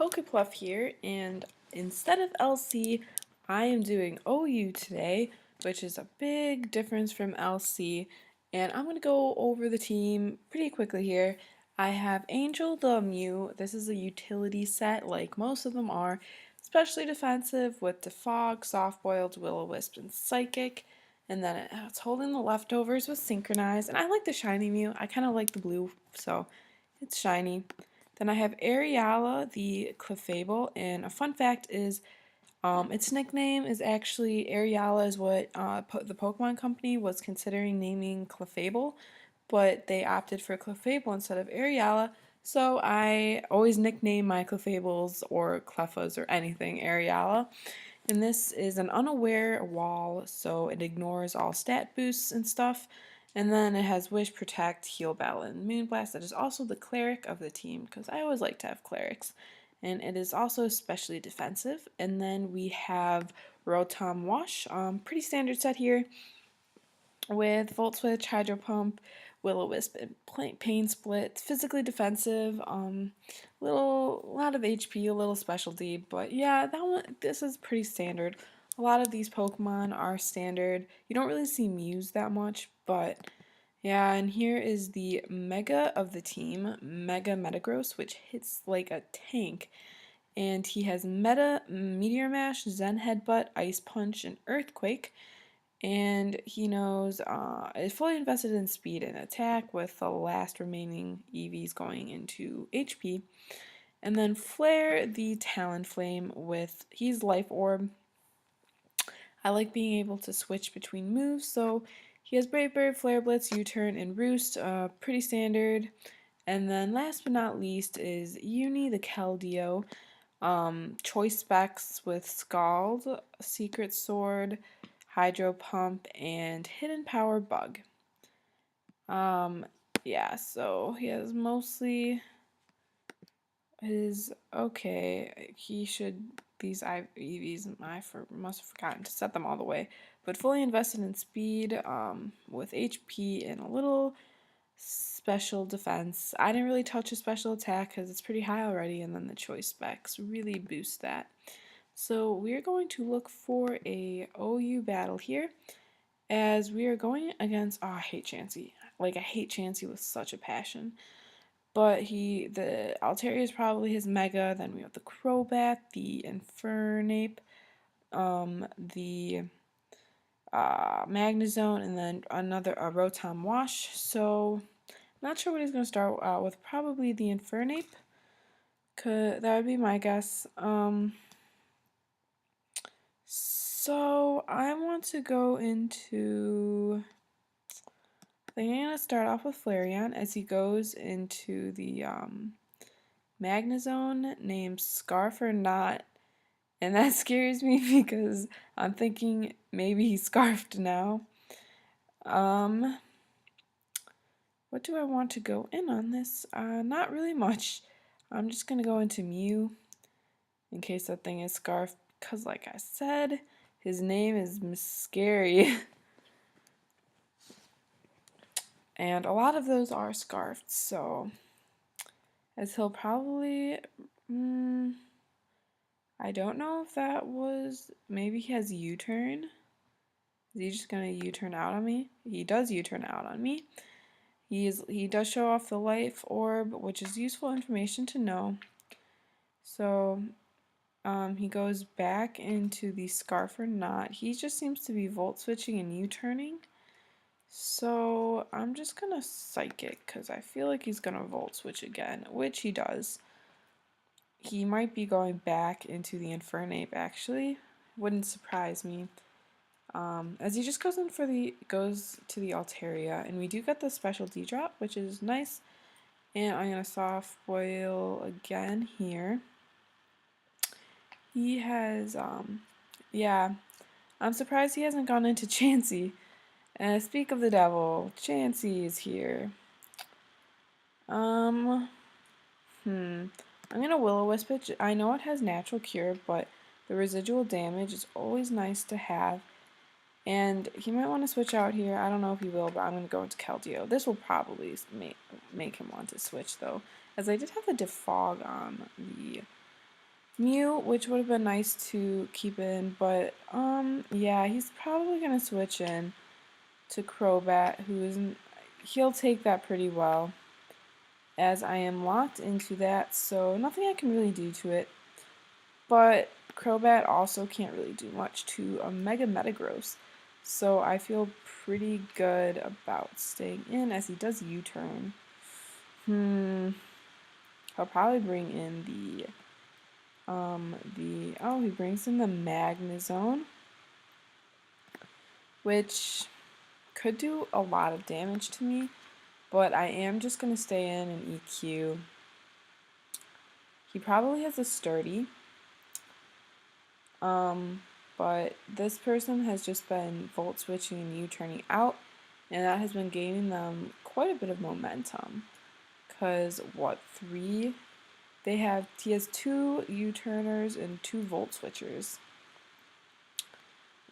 Pluff here, and instead of LC, I am doing OU today, which is a big difference from LC, and I'm going to go over the team pretty quickly here. I have Angel the Mew. This is a utility set like most of them are, especially defensive with Defog, Soft-Boiled, Will-O-Wisp, and Psychic. And then it's holding the leftovers with Synchronize, and I like the shiny Mew. I kind of like the blue, so it's shiny. Then I have Ariala, the Clefable, and a fun fact is its nickname is actually Ariala is what the Pokemon Company was considering naming Clefable, but they opted for Clefable instead of Ariala, so I always nickname my Clefables or Clefas or anything Ariala. And this is an unaware wall, so it ignores all stat boosts and stuff. And then it has Wish, Protect, Heal, Battle, and Moonblast. That is also the cleric of the team, because I always like to have clerics. And it is also especially defensive. And then we have Rotom Wash, pretty standard set here, with Volt Switch, Hydro Pump, Will-O-Wisp, and Pain Split. Physically defensive, lot of HP, a little specialty, but yeah, this is pretty standard. A lot of these Pokemon are standard. You don't really see Mews that much, but yeah, and here is the Mega of the team, Mega Metagross, which hits like a tank. And he has Meteor Mash, Zen Headbutt, Ice Punch, and Earthquake. And he knows is fully invested in speed and attack, with the last remaining EVs going into HP. And then Flare the Talonflame with he's Life Orb. I like being able to switch between moves, so he has Brave Bird, Flare Blitz, U-Turn, and Roost, pretty standard. And then last but not least is Uni the Keldeo. Choice specs with Scald, Secret Sword, Hydro Pump, and Hidden Power Bug. Yeah, so he has mostly okay. He should, these EVs, must have forgotten to set them all the way. But fully invested in speed, with HP and a little special defense. I didn't really touch a special attack because it's pretty high already, and then the choice specs really boost that. So we're going to look for a OU battle here, as we are going against, oh, I hate Chansey. Like, I hate Chansey with such a passion. But the Altaria is probably his Mega, then we have the Crobat, the Infernape, the Magnezone, and then another Rotom Wash. So, not sure what he's going to start out with. Probably the Infernape. That would be my guess. So I want to go into, I think I'm going to start off with Flareon as he goes into the Magnezone named Scarf or Not, and that scares me because I'm thinking maybe he's scarfed now. What do I want to go in on this? Not really much. I'm just going to go into Mew in case that thing is scarfed, because like I said, his name is scary. And a lot of those are scarfed, so as he'll probably, I don't know if that was, maybe he has U-turn. Is he just gonna U-turn out on me? He does U-turn out on me. He does show off the life orb, which is useful information to know. So he goes back into the Scarf or Not. He just seems to be volt switching and U-turning. So I'm just gonna Psychic because I feel like he's gonna Volt Switch again, which he does. He might be going back into the Infernape actually. Wouldn't surprise me. As he just goes to the Altaria, and we do get the special D drop, which is nice. And I'm gonna Soft Boil again here. He has yeah. I'm surprised he hasn't gone into Chansey. And speak of the devil, Chansey is here. I'm gonna Will-O-Wisp it. I know it has natural cure, but the residual damage is always nice to have. And he might want to switch out here. I don't know if he will, but I'm gonna go into Keldeo. This will probably make him want to switch though, as I did have the Defog on the Mew, which would have been nice to keep in, but yeah, he's probably gonna switch in to Crobat, who isn't. He'll take that pretty well, as I am locked into that, so nothing I can really do to it. But Crobat also can't really do much to a Mega Metagross, so I feel pretty good about staying in as he does U-turn. He'll probably bring in oh, he brings in the Magnezone, which could do a lot of damage to me, but I am just going to stay in and EQ. He probably has a Sturdy, but this person has just been Volt Switching and U-turning out, and that has been gaining them quite a bit of momentum. Because, what, three? He has 2 U-turners and 2 Volt Switchers.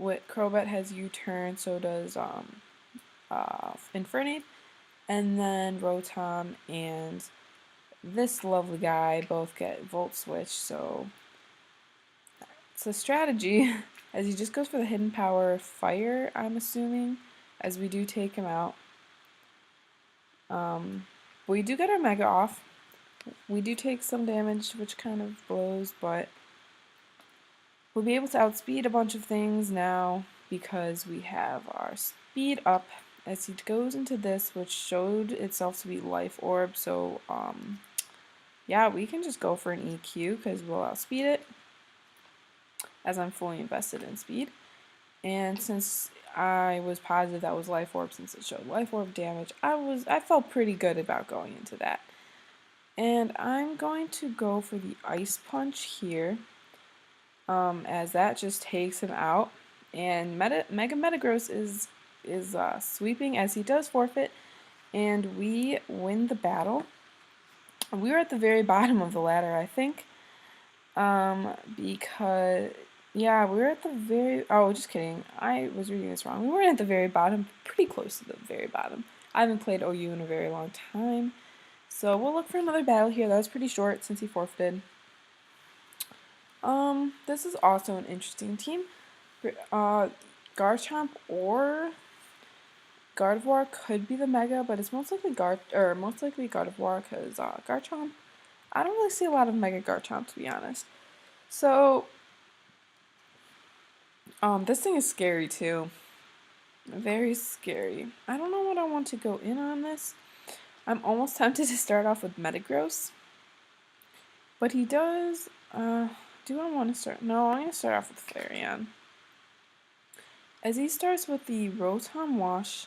Crobat has U-turn, so does Infernape, and then Rotom and this lovely guy both get Volt Switch, so it's a strategy as he just goes for the hidden power fire, I'm assuming, as we do take him out. We do get our Mega off. We do take some damage, which kind of blows, but we'll be able to outspeed a bunch of things now because we have our speed up as he goes into this, which showed itself to be Life Orb, so yeah, we can just go for an EQ because we'll outspeed it as I'm fully invested in speed. And since I was positive that was Life Orb since it showed Life Orb damage, I felt pretty good about going into that. And I'm going to go for the Ice Punch here, as that just takes him out. And Mega Metagross is sweeping as he does forfeit, and we win the battle. We were at the very bottom of the ladder, I think, because, yeah, we were at the very, oh, just kidding, I was reading this wrong. We weren't at the very bottom, pretty close to the very bottom. I haven't played OU in a very long time, so we'll look for another battle here. That was pretty short since he forfeited. This is also an interesting team. Garchomp or Gardevoir could be the Mega, but it's most likely Gardevoir because Garchomp, I don't really see a lot of Mega Garchomp, to be honest. So this thing is scary too. Very scary. I don't know what I want to go in on this. I'm almost tempted to start off with Metagross, but he does. Do I want to start? No, I'm going to start off with Flareon. As he starts with the Rotom Wash,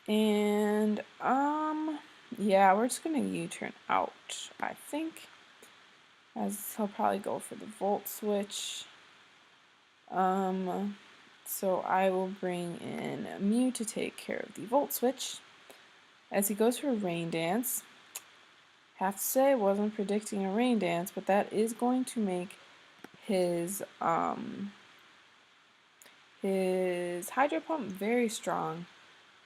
and, yeah, we're just going to U-turn out, I think, as he'll probably go for the Volt Switch. So I will bring in Mew to take care of the Volt Switch. As he goes for Rain Dance, have to say I wasn't predicting a Rain Dance, but that is going to make his Hydro Pump very strong,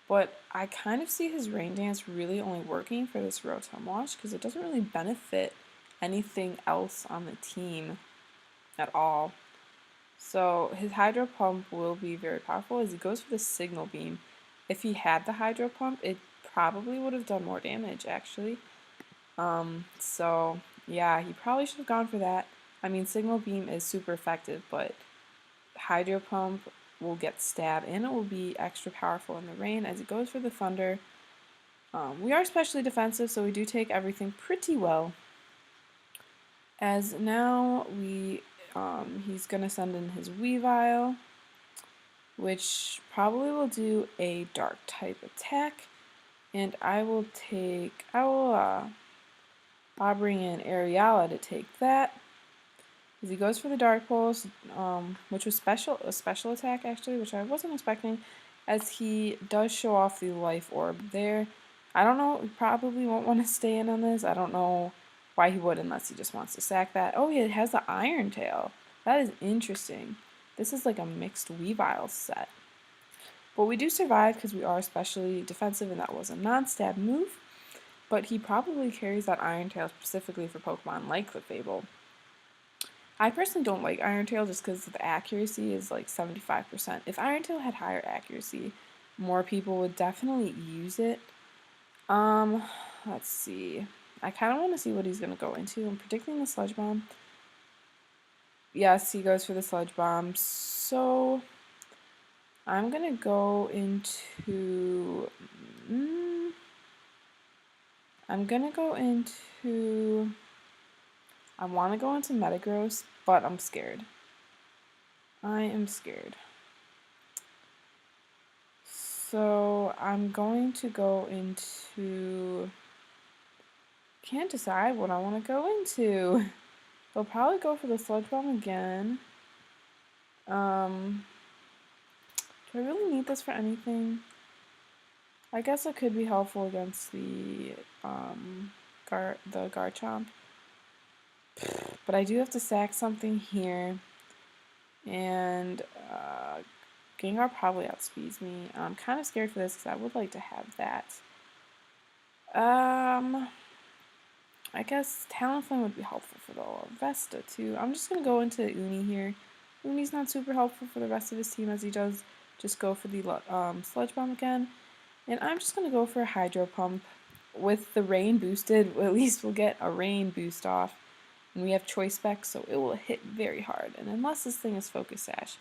but I kind of see his Rain Dance really only working for this Rotom Wash because it doesn't really benefit anything else on the team at all. So his Hydro Pump will be very powerful as he goes for the Signal Beam. If he had the Hydro Pump, it probably would have done more damage actually. So yeah, he probably should have gone for that. I mean, Signal Beam is super effective, but Hydro Pump will get stab and it will be extra powerful in the rain as it goes for the Thunder. We are especially defensive, so we do take everything pretty well. As now he's going to send in his Weavile, which probably will do a dark type attack, and I'll bring in Ariala to take that. As he goes for the Dark Pulse, which was a special attack actually, which I wasn't expecting, as he does show off the Life Orb there. I don't know, he probably won't want to stay in on this. I don't know why he would unless he just wants to sack that. Oh, it has the Iron Tail. That is interesting. This is like a mixed Weavile set. But we do survive because we are especially defensive and that was a non-stab move. But he probably carries that Iron Tail specifically for Pokemon like Clefable. I personally don't like Iron Tail just because the accuracy is like 75%. If Iron Tail had higher accuracy, more people would definitely use it. Um, let's see. I kind of want to see what he's going to go into. I'm predicting the Sludge Bomb. Yes, he goes for the Sludge Bomb. So I'm going to go into... I'm going to go into... I want to go into Metagross, but I'm scared. I am scared. So I'm going to go into... Can't decide what I want to go into. They'll probably go for the Sludge Bomb again. Do I really need this for anything? I guess it could be helpful against the Garchomp. But I do have to sack something here. And Gengar probably outspeeds me. I'm kind of scared for this because I would like to have that. I guess Talonflame would be helpful for the Vesta too. I'm just going to go into Uni here. Uni's not super helpful for the rest of his team as he does just go for the Sludge Bomb again. And I'm just going to go for a Hydro Pump. With the Rain boosted, at least we'll get a Rain boost off. And we have Choice Spec, so it will hit very hard. And unless this thing is Focus Sash,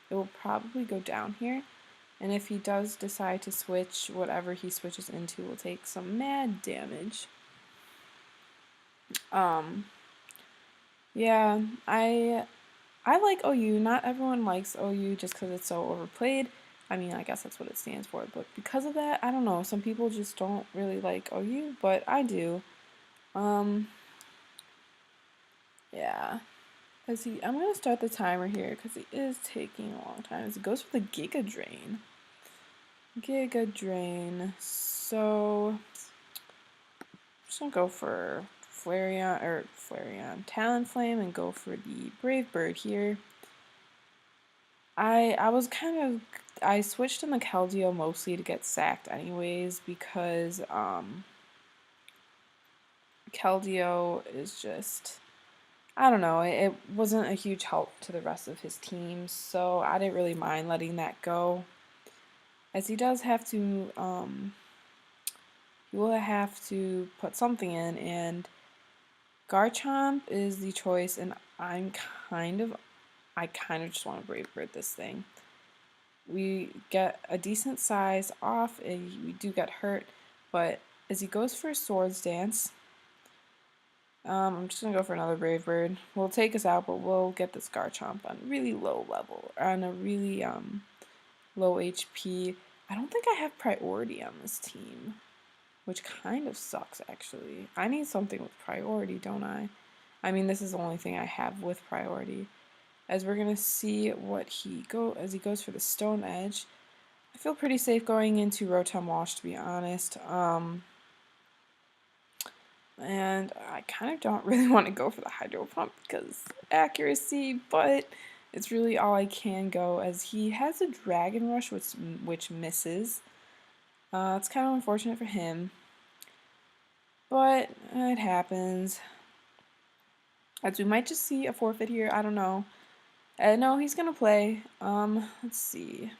it will probably go down here. And if he does decide to switch, whatever he switches into will take some mad damage. Yeah, I like OU. Not everyone likes OU just because it's so overplayed. I mean, I guess that's what it stands for. But because of that, I don't know. Some people just don't really like OU, but I do. Yeah. I'm going to start the timer here because he is taking a long time. As it goes for the Giga Drain. Giga Drain. So, I'm just going to go for Talonflame and go for the Brave Bird here. I switched in the Keldeo mostly to get sacked anyways because Keldeo is just, I don't know, it wasn't a huge help to the rest of his team, so I didn't really mind letting that go. As he does have to, he will have to put something in, and Garchomp is the choice, and I kind of just want to Brave Bird this thing. We get a decent size off, and we do get hurt, but as he goes for Swords Dance, I'm just going to go for another Brave Bird. We'll take us out, but we'll get this Garchomp on really low level, on a really low HP. I don't think I have priority on this team, which kind of sucks, actually. I need something with priority, don't I? I mean, this is the only thing I have with priority. As we're going to see as he goes for the Stone Edge. I feel pretty safe going into Rotom Wash, to be honest. And I kind of don't really want to go for the Hydro Pump because accuracy, but it's really all I can go as he has a Dragon Rush which misses. It's kind of unfortunate for him, but it happens. As we might just see a forfeit here, I don't know. No, he's gonna play. Let's see.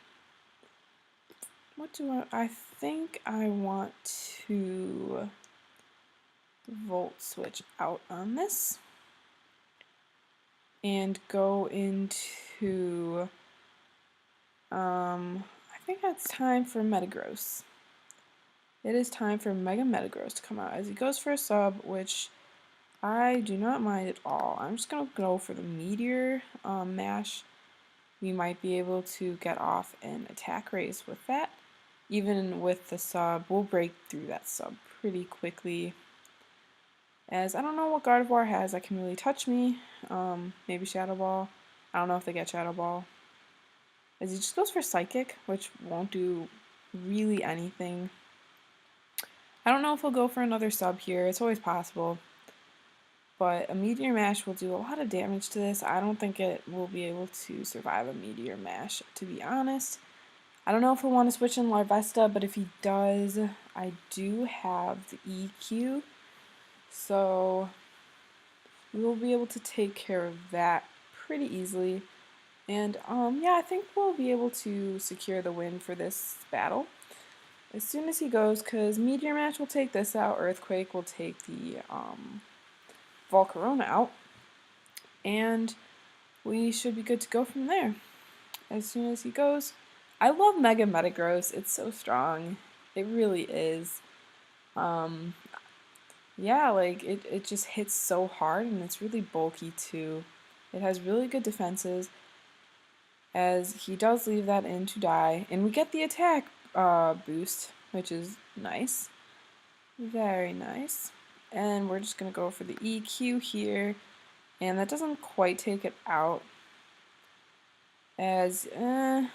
What do I think I want to Volt Switch out on this and go into I think that's time for Metagross. It is time for Mega Metagross to come out as he goes for a sub, which I do not mind at all. I'm just gonna go for the Meteor Mash. We might be able to get off an attack raise with that. Even with the sub, we'll break through that sub pretty quickly. As I don't know what Gardevoir has that can really touch me. Maybe Shadow Ball. I don't know if they get Shadow Ball. As he just goes for Psychic, which won't do really anything. I don't know if he'll go for another sub here. It's always possible. But a Meteor Mash will do a lot of damage to this. I don't think it will be able to survive a Meteor Mash, to be honest. I don't know if he'll want to switch in Larvesta, but if he does, I do have the EQ. So we will be able to take care of that pretty easily. And yeah, I think we'll be able to secure the win for this battle as soon as he goes, because Meteor Match will take this out, Earthquake will take the Volcarona out, and we should be good to go from there. As soon as he goes, I love Mega Metagross, it's so strong. It really is. Yeah, like it just hits so hard and it's really bulky too. It has really good defenses, as he does leave that in to die, and we get the attack boost, which is nice. Very nice. And we're just going to go for the EQ here, and that doesn't quite take it out, as that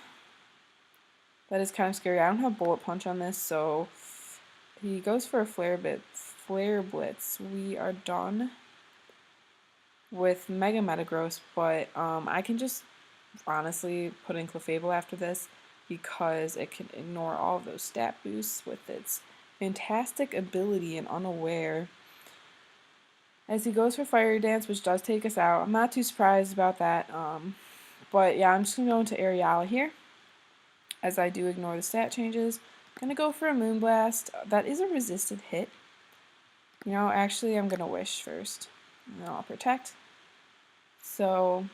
is kind of scary. I don't have Bullet Punch on this, so he goes for a Flare Blitz. We are done with Mega Metagross, but I can just honestly put in Clefable after this, because it can ignore all of those stat boosts with its fantastic ability and Unaware. As he goes for Fire Dance, which does take us out. I'm not too surprised about that. But yeah, I'm just going to go into Aeriala here, as I do ignore the stat changes. I'm going to go for a Moonblast. That is a resisted hit. You know, actually, I'm going to Wish first, and then I'll Protect. So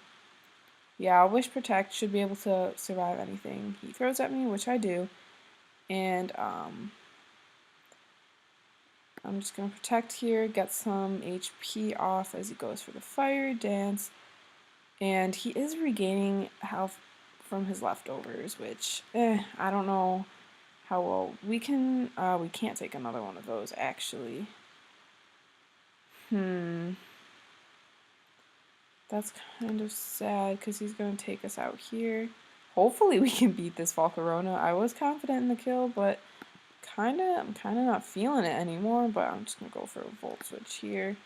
yeah, I'll Wish Protect, should be able to survive anything he throws at me, which I do. And I'm just going to Protect here, get some HP off as he goes for the Fire Dance. And he is regaining health from his leftovers, which, I don't know how well we can't take another one of those, actually. That's kind of sad, because he's going to take us out here. Hopefully we can beat this Volcarona. I was confident in the kill, but I'm kind of not feeling it anymore, but I'm just going to go for a Volt Switch here.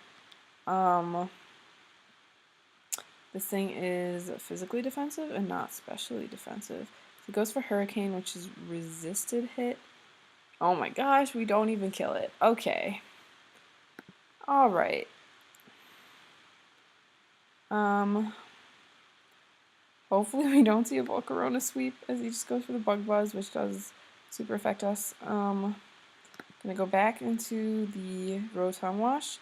This thing is physically defensive and not specially defensive. So it goes for Hurricane, which is resisted hit. Oh my gosh, we don't even kill it. Okay. Alright. Hopefully we don't see a Volcarona sweep, as he just goes for the Bug Buzz, which does super affect us. Gonna go back into the Rotom Wash,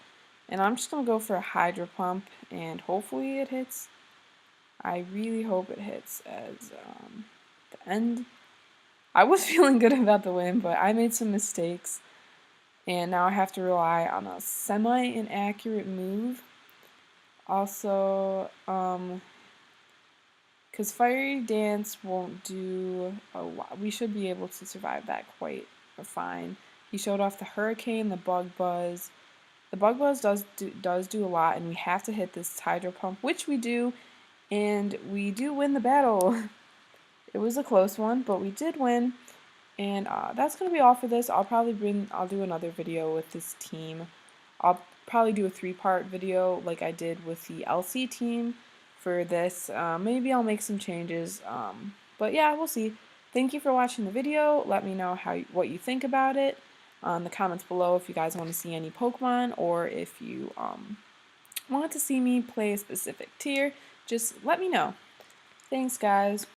and I'm just gonna go for a Hydro Pump, and hopefully it hits. I really hope it hits, as the end. I was feeling good about the win, but I made some mistakes, and now I have to rely on a semi-inaccurate move. Also, because Fiery Dance won't do a lot. We should be able to survive that quite fine. He showed off the Hurricane, the Bug Buzz. The Bug Buzz does do a lot, and we have to hit this Hydro Pump, which we do, and we do win the battle. It was a close one, but we did win. And that's going to be all for this. I'll do another video with this team. I'll probably do a 3-part video like I did with the LC team for this. Maybe I'll make some changes. But yeah, we'll see. Thank you for watching the video. Let me know what you think about it in the comments below, if you guys want to see any Pokemon, or if you want to see me play a specific tier. Just let me know. Thanks, guys.